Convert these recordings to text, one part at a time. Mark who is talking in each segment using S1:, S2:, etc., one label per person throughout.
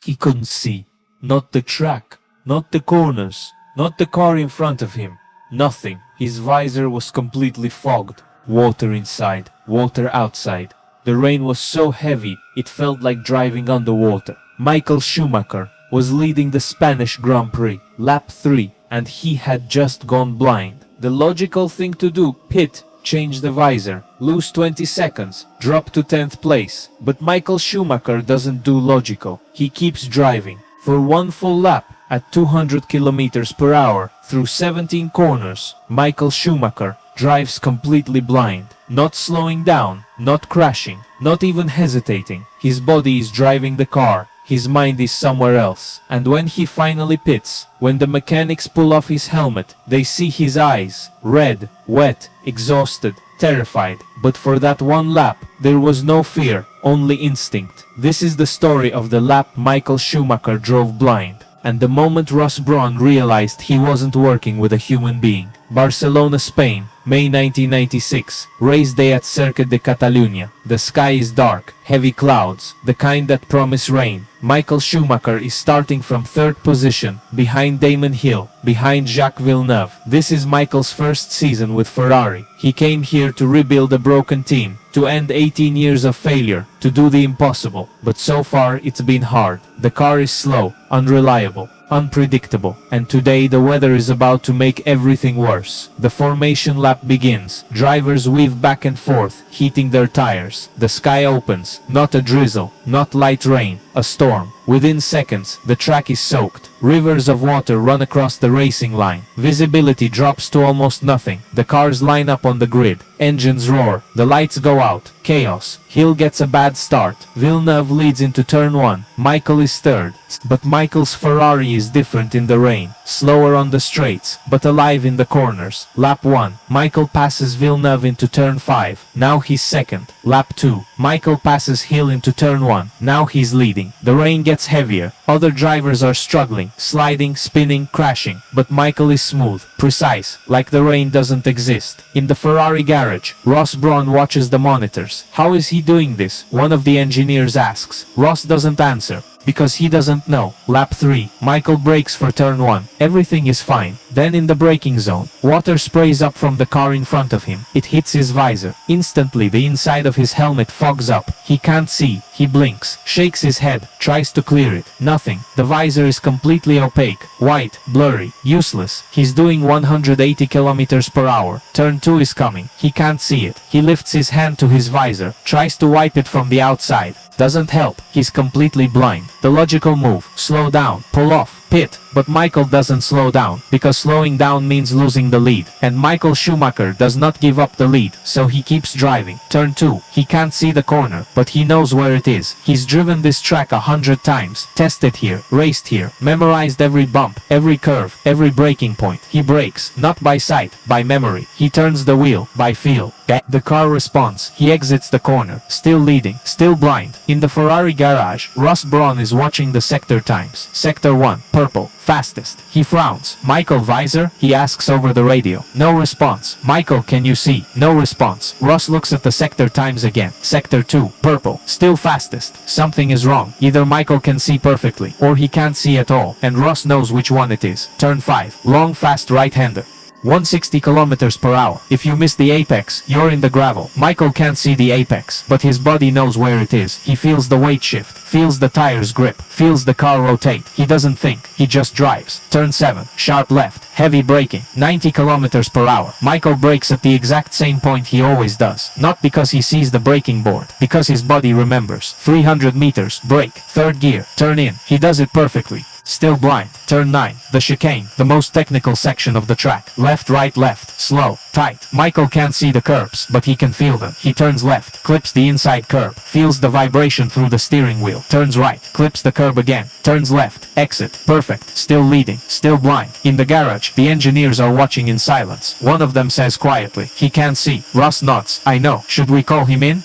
S1: He couldn't see. Not the track, not the corners, not the car in front of him. Nothing. His visor was completely fogged. Water inside, water outside. The rain was so heavy, it felt like driving underwater. Michael Schumacher was leading the Spanish Grand Prix, lap 3, and he had just gone blind. The logical thing to do, pit, change the visor, lose 20 seconds, drop to 10th place. But Michael Schumacher doesn't do logical. He keeps driving. For one full lap, at 200 kilometers per hour, through 17 corners, Michael Schumacher drives completely blind. Not slowing down, not crashing, not even hesitating. His body is driving the car. His mind is somewhere else. And when he finally pits, when the mechanics pull off his helmet, they see his eyes, red, wet, exhausted, terrified. But for that one lap, there was no fear, only instinct. This is the story of the lap Michael Schumacher drove blind. And the moment Ross Brawn realized he wasn't working with a human being. Barcelona, Spain, May 1996, race day at Circuit de Catalunya. The sky is dark, heavy clouds, the kind that promise rain. Michael Schumacher is starting from 3rd position, behind Damon Hill, behind Jacques Villeneuve. This is Michael's first season with Ferrari. He came here to rebuild a broken team, to end 18 years of failure, to do the impossible. But so far it's been hard. The car is slow, unreliable, unpredictable, and today the weather is about to make everything worse. The formation lap begins. Drivers weave back and forth, heating their tires. The sky opens. Not a drizzle, not light rain, a storm. Within seconds, the track is soaked. Rivers of water run across the racing line. Visibility drops to almost nothing. The cars line up on the grid. Engines roar. The lights go out. Chaos. Hill gets a bad start. Villeneuve leads into turn 1. Michael is 3rd. But Michael's Ferrari is different in the rain. Slower on the straights, but alive in the corners. Lap 1. Michael passes Villeneuve into turn 5. Now he's 2nd. Lap 2. Michael passes Hill into turn 1. Now he's leading. The rain gets heavier. Other drivers are struggling, sliding, spinning, crashing. But Michael is smooth, precise, like the rain doesn't exist. In the Ferrari garage, Ross Brawn watches the monitors. How is he doing this? One of the engineers asks. Ross doesn't answer, because he doesn't know. Lap 3. Michael brakes for turn 1. Everything is fine. Then in the braking zone, water sprays up from the car in front of him. It hits his visor. Instantly the inside of his helmet fogs up. He can't see. He blinks, shakes his head, tries to clear it. Nothing. The visor is completely opaque, white, blurry, useless. He's doing 180 kilometers per hour. Turn 2 is coming. He can't see it. He lifts his hand to his visor, tries to wipe it from the outside. Doesn't help. He's completely blind. The logical move, slow down, pull off, pit. But Michael doesn't slow down, because slowing down means losing the lead. And Michael Schumacher does not give up the lead, so he keeps driving. Turn 2. He can't see the corner, but he knows where it is. He's driven this track 100 times, tested here, raced here, memorized every bump, every curve, every braking point. He brakes, not by sight, by memory. He turns the wheel, by feel. The car responds. He exits the corner, still leading, still blind. In the Ferrari garage, Ross Brawn is watching the sector times. Sector 1, purple, fastest. He frowns. Michael, visor? He asks over the radio. No response. Michael, can you see? No response. Ross looks at the sector times again. Sector 2, purple, still fastest. Something is wrong. Either Michael can see perfectly, or he can't see at all, and Ross knows which one it is. Turn 5, long fast right-hander. 160 kilometers per hour. If you miss the apex, you're in the gravel. Michael can't see the apex, but his body knows where it is. He feels the weight shift, feels the tires grip, feels the car rotate. He doesn't think, he just drives. Turn 7, sharp left, heavy braking, 90 kilometers per hour. Michael brakes at the exact same point he always does. Not because he sees the braking board, because his body remembers. 300 meters, brake, 3rd gear, turn in. He does it perfectly. Still blind. Turn 9, the chicane, the most technical section of the track. Left, right, left, slow, tight. Michael can't see the curbs, but he can feel them. He turns left, clips the inside curb, feels the vibration through the steering wheel. Turns right, clips the curb again, turns left, exit, perfect, still leading, still blind. In the garage, the engineers are watching in silence. One of them says quietly, he can't see. Ross nods, I know. Should we call him in?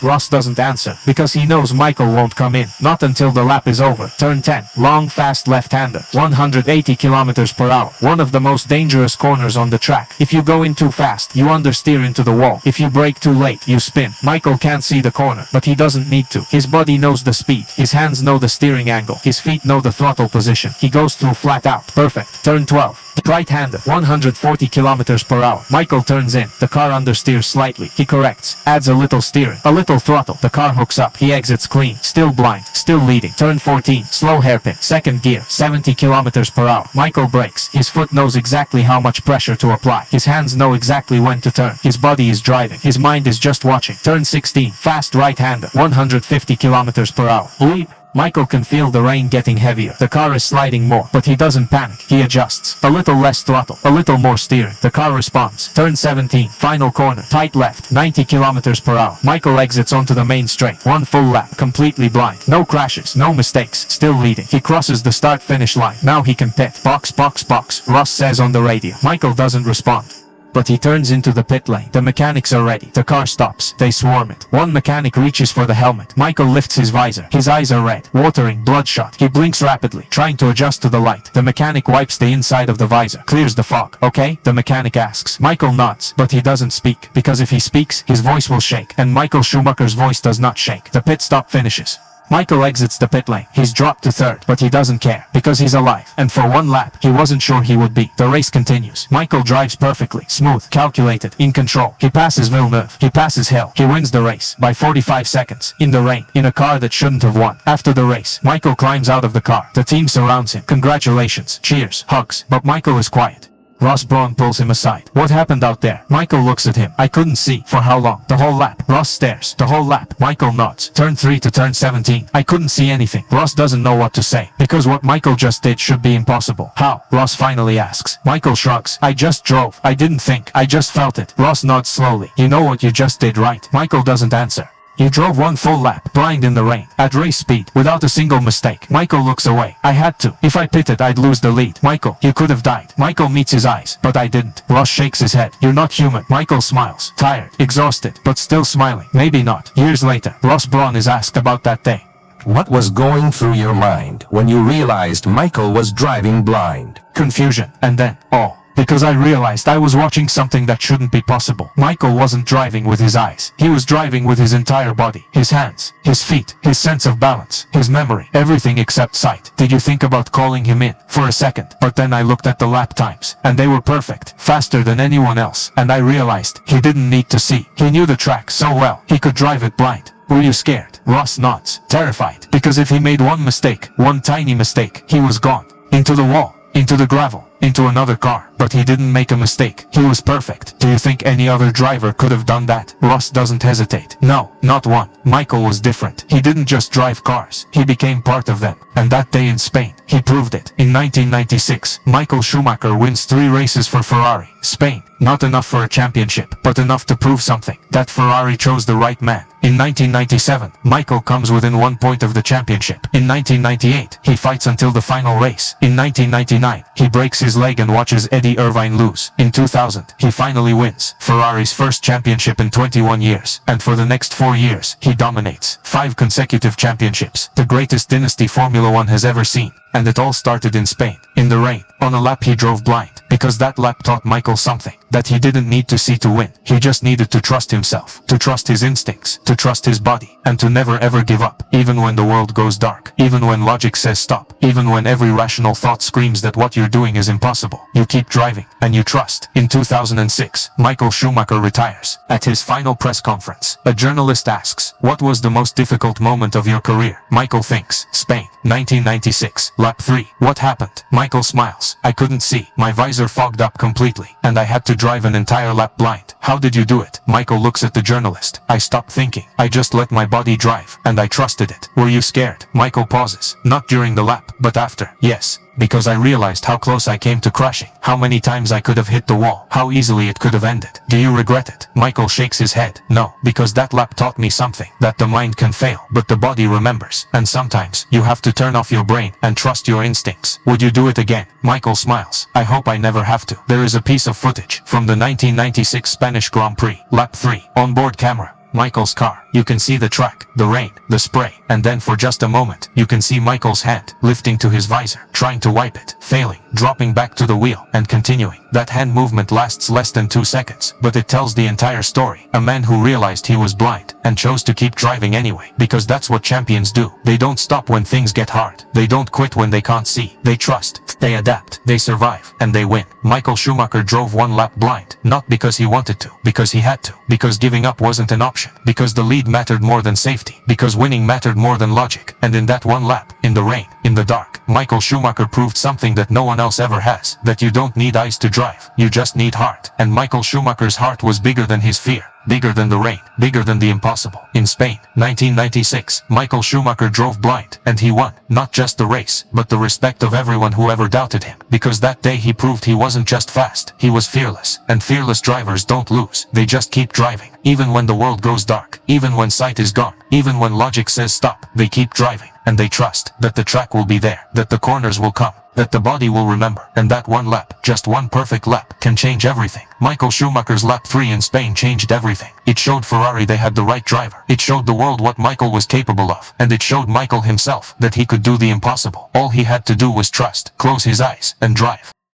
S1: Ross doesn't answer, because he knows Michael won't come in. Not until the lap is over. Turn 10, long fast left-hander, 180 kilometers per hour. One of the most dangerous corners on the track. If you go in too too fast, you understeer into the wall. If you brake too late, you spin. Michael can't see the corner, but he doesn't need to. His body knows the speed. His hands know the steering angle. His feet know the throttle position. He goes through flat out. Perfect. Turn 12. Right-hander, 140 kilometers per hour. Michael turns in. The car understeers slightly. He corrects. Adds a little steering. A little throttle. The car hooks up. He exits clean. Still blind. Still leading. Turn 14. Slow hairpin. Second gear. 70 kilometers per hour. Michael brakes. His foot knows exactly how much pressure to apply. His hands know exactly when to turn. His body is driving. His mind is just watching. Turn 16. Fast right-hander, 150 kilometers per hour. Lead. Michael can feel the rain getting heavier. The car is sliding more, but he doesn't panic. He adjusts. A little less throttle, a little more steering. The car responds. Turn 17. Final corner. Tight left, 90 kilometers per hour. Michael exits onto the main straight. One full lap, completely blind. No crashes, no mistakes. Still leading. He crosses the start-finish line. Now he can pit. Box, box, box. Ross says on the radio. Michael doesn't respond. But he turns into the pit lane. The mechanics are ready. The car stops. They swarm it. One mechanic reaches for the helmet. Michael lifts his visor. His eyes are red, watering, bloodshot. He blinks rapidly, trying to adjust to the light. The mechanic wipes the inside of the visor, clears the fog. Okay? The mechanic asks. Michael nods, but he doesn't speak, because if he speaks, his voice will shake. And Michael Schumacher's voice does not shake. The pit stop finishes. Michael exits the pit lane. He's dropped to third, but he doesn't care, because he's alive. And for one lap, he wasn't sure he would be. The race continues. Michael drives perfectly, smooth, calculated, in control. He passes Villeneuve. He passes Hill. He wins the race by 45 seconds, in the rain, in a car that shouldn't have won. After the race, Michael climbs out of the car. The team surrounds him. Congratulations, cheers, hugs. But Michael is quiet. Ross Brawn pulls him aside. What happened out there? Michael looks at him. I couldn't see. For how long? The whole lap. Ross stares. The whole lap. Michael nods. Turn 3 to turn 17. I couldn't see anything. Ross doesn't know what to say, because what Michael just did should be impossible. How? Ross finally asks. Michael shrugs. I just drove. I didn't think. I just felt it. Ross nods slowly. You know what you just did, right? Michael doesn't answer. You drove one full lap, blind in the rain, at race speed, without a single mistake. Michael looks away. I had to. If I pitted, I'd lose the lead. Michael, you could have died. Michael meets his eyes, but I didn't. Ross shakes his head. You're not human. Michael smiles. Tired, exhausted, but still smiling. Maybe not. Years later, Ross Brawn is asked about that day.
S2: What was going through your mind when you realized Michael was driving blind?
S1: Confusion, and then awe. Because I realized I was watching something that shouldn't be possible. Michael wasn't driving with his eyes. He was driving with his entire body. His hands, his feet, his sense of balance, his memory, everything except sight. Did you think about calling him in? For a second. But then I looked at the lap times, and they were perfect, faster than anyone else. And I realized he didn't need to see. He knew the track so well, he could drive it blind. Were you scared? Ross nods. Terrified. Because if he made one mistake, one tiny mistake, he was gone. Into the wall. Into the gravel. Into another car. But he didn't make a mistake. He was perfect. Do you think any other driver could have done that? Ross doesn't hesitate. No, not one. Michael was different. He didn't just drive cars. He became part of them. And that day in Spain, he proved it. In 1996, Michael Schumacher wins 3 races for Ferrari. Spain. Not enough for a championship, but enough to prove something. That Ferrari chose the right man. In 1997, Michael comes within 1 point of the championship. In 1998, he fights until the final race. In 1999, he breaks his leg and watches Eddie Irvine lose. In 2000, he finally wins Ferrari's first championship in 21 years. And for the next 4 years, he dominates 5 consecutive championships. The greatest dynasty Formula 1 has ever seen. And it all started in Spain, in the rain, on a lap he drove blind. Because that lap taught Michael something, that he didn't need to see to win. He just needed to trust himself, to trust his instincts, to trust his body, and to never ever give up, even when the world goes dark, even when logic says stop, even when every rational thought screams that what you're doing is impossible. You keep driving, and you trust. In 2006, Michael Schumacher retires. At his final press conference, a journalist asks, what was the most difficult moment of your career? Michael thinks, Spain, 1996. Lap 3. What happened? Michael smiles. I couldn't see. My visor fogged up completely, and I had to drive an entire lap blind. How did you do it? Michael looks at the journalist. I stopped thinking. I just let my body drive, and I trusted it. Were you scared? Michael pauses. Not during the lap, but after. Yes. Because I realized how close I came to crashing, how many times I could have hit the wall, how easily it could have ended. Do you regret it? Michael shakes his head. No, because that lap taught me something, that the mind can fail, but the body remembers. And sometimes, you have to turn off your brain and trust your instincts. Would you do it again? Michael smiles. I hope I never have to. There is a piece of footage from the 1996 Spanish Grand Prix, lap 3, onboard camera. Michael's car.
S3: You can see the track, the rain, the spray, and then for just a moment, you can see Michael's hand lifting to his visor, trying to wipe it, failing, dropping back to the wheel, and continuing. That hand movement lasts less than 2 seconds, but it tells the entire story. A man who realized he was blind and chose to keep driving anyway, because that's what champions do. They don't stop when things get hard. They don't quit when they can't see. They trust, they adapt, they survive, and they win. Michael Schumacher drove 1 lap blind, not because he wanted to, because he had to, because giving up wasn't an option, because the lead mattered more than safety, because winning mattered more than logic. And in that 1 lap, in the rain, in the dark, Michael Schumacher proved something that no one else ever has, that you don't need eyes to drive, you just need heart. And Michael Schumacher's heart was bigger than his fear, bigger than the rain, bigger than the impossible. In Spain, 1996, Michael Schumacher drove blind, and he won, not just the race, but the respect of everyone who ever doubted him, because that day he proved he wasn't just fast, he was fearless, and fearless drivers don't lose, they just keep driving. Even when the world goes dark, even when sight is gone, even when logic says stop, they keep driving, and they trust that the track will be there, that the corners will come, that the body will remember, and that 1 lap, just 1 perfect lap, can change everything. Michael Schumacher's lap 3 in Spain changed everything. It showed Ferrari they had the right driver. It showed the world what Michael was capable of, and it showed Michael himself that he could do the impossible. All he had to do was trust, close his eyes, and drive.